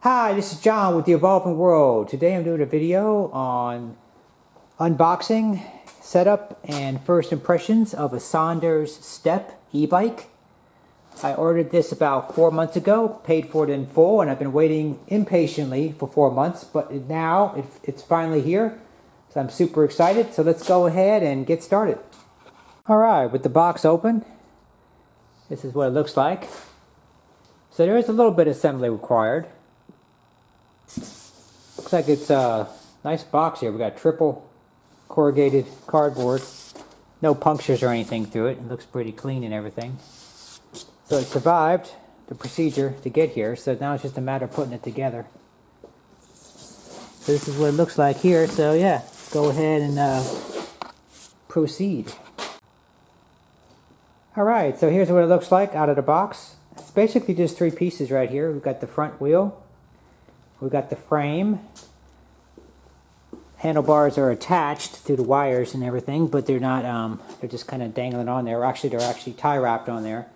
Hi, this is John with The Evolving World. Today I'm doing a video on unboxing, setup, and first impressions of a Sondors Step e-bike. I ordered this about 4 months ago, paid for it in full, and I've been waiting impatiently for 4 months, but now it's finally here, so I'm super excited. So let's go ahead and get started. Alright, with the box open, this is what it looks like. So there is a little bit of assembly required. Looks like it's a nice box here. We got triple corrugated cardboard. No punctures or anything through it. It looks pretty clean and everything. So it survived the procedure to get here. So now it's just a matter of putting it together. So this is what it looks like here. So yeah, go ahead and proceed. Alright, so here's what it looks like out of the box. It's basically just three pieces right here. We've got the front wheel. We've got the frame. Handlebars are attached to the wires and everything, but they're not, they're just kind of dangling on there. Actually, they're actually tie wrapped on there.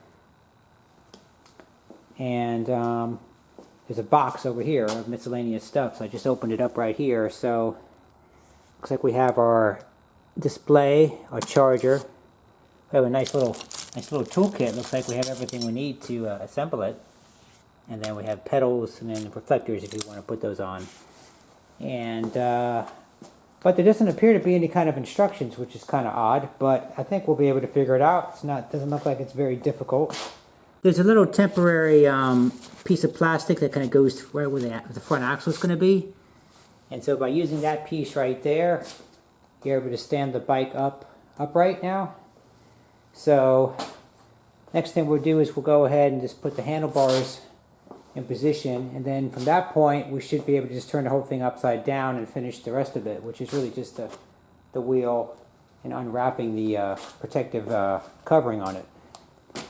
And there's a box over here of miscellaneous stuff, so I just opened it up right here. So looks like we have our display, our charger. We have a nice little toolkit. Looks like we have everything we need to assemble it. And then we have pedals and then reflectors if you want to put those on. And but there doesn't appear to be any kind of instructions, which is kind of odd. But I think we'll be able to figure it out. Doesn't look like it's very difficult. There's a little temporary piece of plastic that kind of goes right where the front axle is going to be. And so by using that piece right there, you're able to stand the bike upright now. So next thing we'll do is we'll go ahead and just put the handlebars in position, and then from that point we should be able to just turn the whole thing upside down and finish the rest of it, which is really just the wheel and unwrapping the protective covering on it.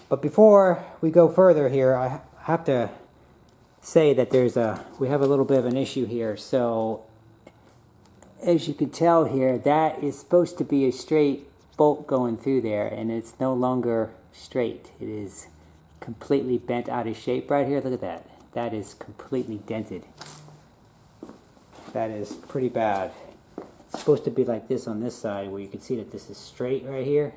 But before we go further here, I have to say that we have a little bit of an issue here. So as you can tell here, that is supposed to be a straight bolt going through there, and it's no longer straight. It is completely bent out of shape right here. Look at that. That is completely dented. That is pretty bad. It's supposed to be like this on this side, where you can see that this is straight right here.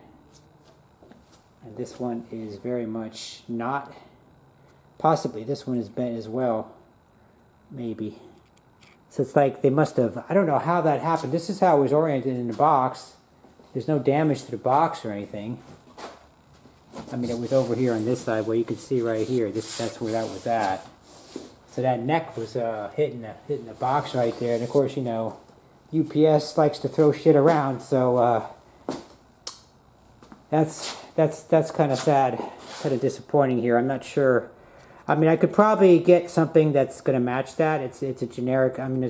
And this one is very much not. Possibly this one is bent as well. Maybe. So it's like they must have, I don't know how that happened. This is how it was oriented in the box. There's no damage to the box or anything. I mean, it was over here on this side where you can see right here. That's where that was at. So that neck was hitting the box right there. And of course, you know, UPS likes to throw shit around. So that's kind of sad, kind of disappointing here. I'm not sure. I mean, I could probably get something that's going to match that. It's a generic. I mean,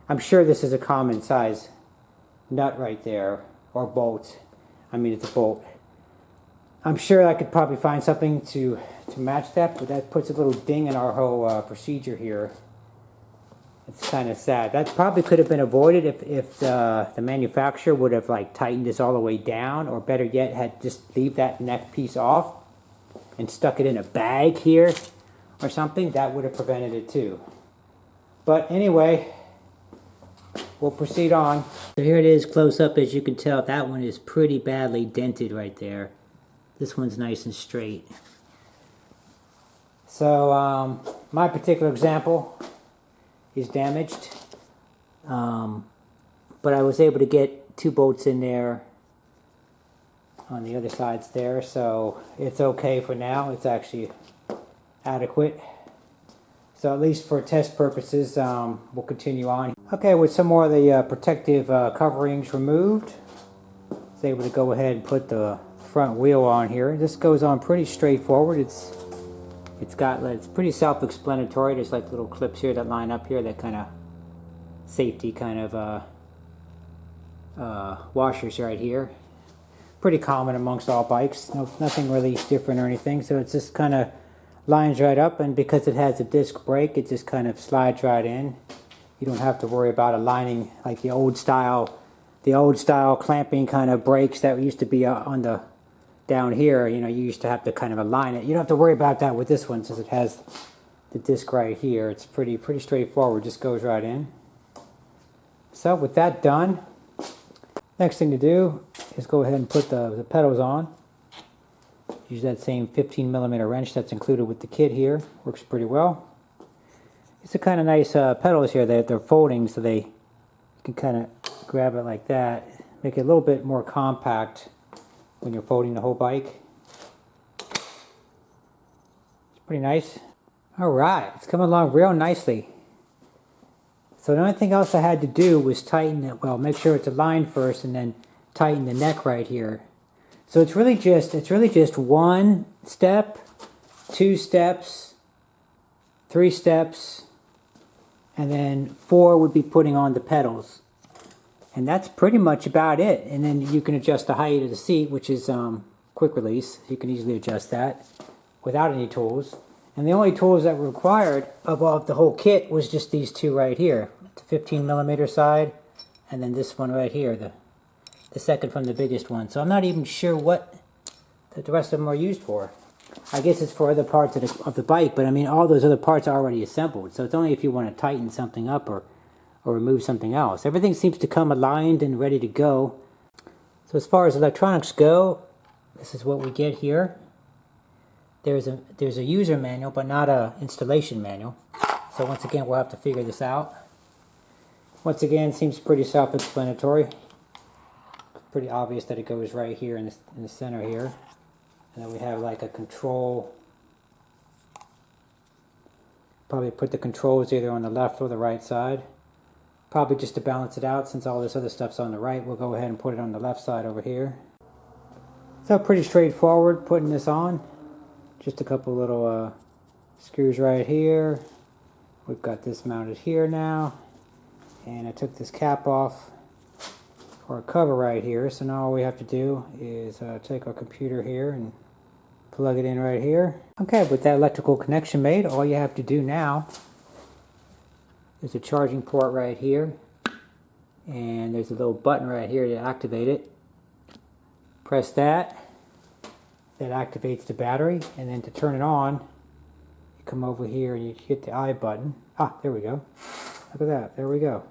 I'm sure this is a common size nut right there, or bolt. I mean, it's a bolt. I'm sure I could probably find something to match that, but that puts a little ding in our whole procedure here. It's kind of sad. That probably could have been avoided if the manufacturer would have like tightened this all the way down, or better yet, had just leave that neck piece off and stuck it in a bag here or something. That would have prevented it too. But anyway, we'll proceed on. So here it is close up. As you can tell, that one is pretty badly dented right there. This one's nice and straight. So my particular example is damaged, but I was able to get 2 bolts in there on the other sides there, so it's okay for now. It's actually adequate. So at least for test purposes, we'll continue on. Okay, with some more of the protective coverings removed, I was able to go ahead and put the front wheel on here. This goes on pretty straightforward. It's pretty self-explanatory. There's like little clips here that line up here, that kind of safety kind of washers right here. Pretty common amongst all bikes. Nothing really different or anything. So it just kind of lines right up, and because it has a disc brake, it just kind of slides right in. You don't have to worry about aligning like the old style clamping kind of brakes that used to be on the down here. You know, you used to have to kind of align it. You don't have to worry about that with this one, since it has the disc right here. It's pretty straightforward, just goes right in. So with that done, next thing to do is go ahead and put the pedals on. Use that same 15mm wrench that's included with the kit here. Works pretty well. These are kind of nice pedals here. They're folding, so you can kind of grab it like that. Make it a little bit more compact when you're folding the whole bike. It's pretty nice. Alright, it's coming along real nicely. So the only thing else I had to do was tighten it, well, make sure it's aligned first and then tighten the neck right here. So it's really just 1 step, 2 steps, 3 steps, and then 4 would be putting on the pedals. And that's pretty much about it. And then you can adjust the height of the seat, which is quick release. You can easily adjust that without any tools. And the only tools that were required of the whole kit was just these 2 right here. The 15mm side, and then this one right here, the second from the biggest one. So I'm not even sure what the rest of them are used for. I guess it's for other parts of the bike, but I mean all those other parts are already assembled. So it's only if you want to tighten something up or remove something else. Everything seems to come aligned and ready to go. So as far as electronics go, this is what we get here. There's a user manual, but not a installation manual. So once again, we'll have to figure this out. Once again, seems pretty self-explanatory. Pretty obvious that it goes right here in the center here. And then we have like a control. Probably put the controls either on the left or the right side. Probably just to balance it out, since all this other stuff's on the right, we'll go ahead and put it on the left side over here. So pretty straightforward putting this on. Just a couple little screws right here. We've got this mounted here now. And I took this cap off for a cover right here. So now all we have to do is take our computer here and plug it in right here. Okay, with that electrical connection made, all you have to do now is a charging port right here. And there's a little button right here to activate it. Press that. That activates the battery, and then to turn it on, you come over here and you hit the I button. Ah, there we go. Look at that, there we go.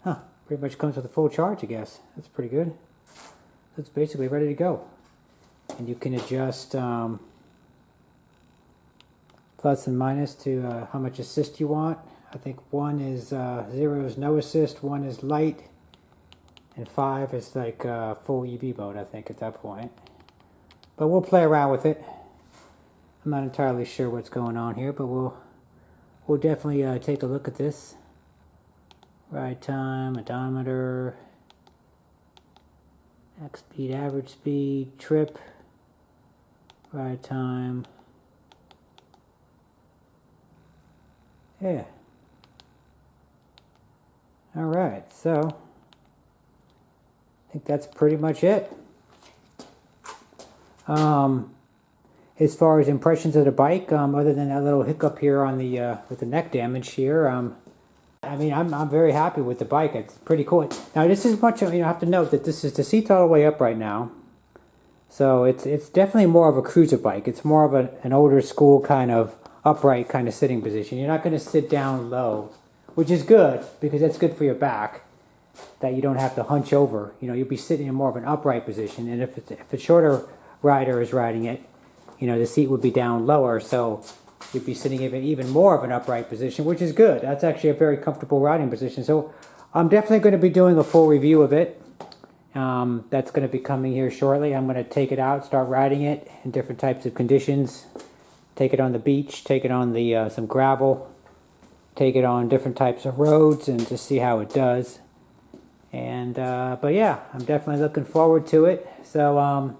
Huh, pretty much comes with a full charge, I guess. That's pretty good. So it's basically ready to go. And you can adjust plus and minus to how much assist you want. I think 1 is 0 is no assist, 1 is light, and 5 is like full EV mode, I think, at that point. But we'll play around with it. I'm not entirely sure what's going on here, but we'll definitely take a look at this. Ride time, odometer, max speed, average speed, trip, ride time. Yeah. Alright, so I think that's pretty much it. As far as impressions of the bike, other than that little hiccup here on the with the neck damage here, I mean, I'm very happy with the bike. It's pretty cool. Now, this is much. You have to note that this is the seat's all the way up right now, so it's definitely more of a cruiser bike. It's more of an older school kind of upright kind of sitting position. You're not going to sit down low, which is good because that's good for your back. That you don't have to hunch over. You know, you'll be sitting in more of an upright position. And if a shorter rider is riding it, you know, the seat would be down lower, so you'd be sitting in even more of an upright position, which is good. That's actually a very comfortable riding position. So I'm definitely going to be doing a full review of it. That's going to be coming here shortly. I'm going to take it out, start riding it in different types of conditions. Take it on the beach, take it on the some gravel, take it on different types of roads, and just see how it does. And but yeah, I'm definitely looking forward to it. So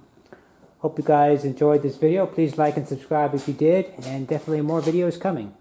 hope you guys enjoyed this video. Please like and subscribe if you did, and definitely more videos coming.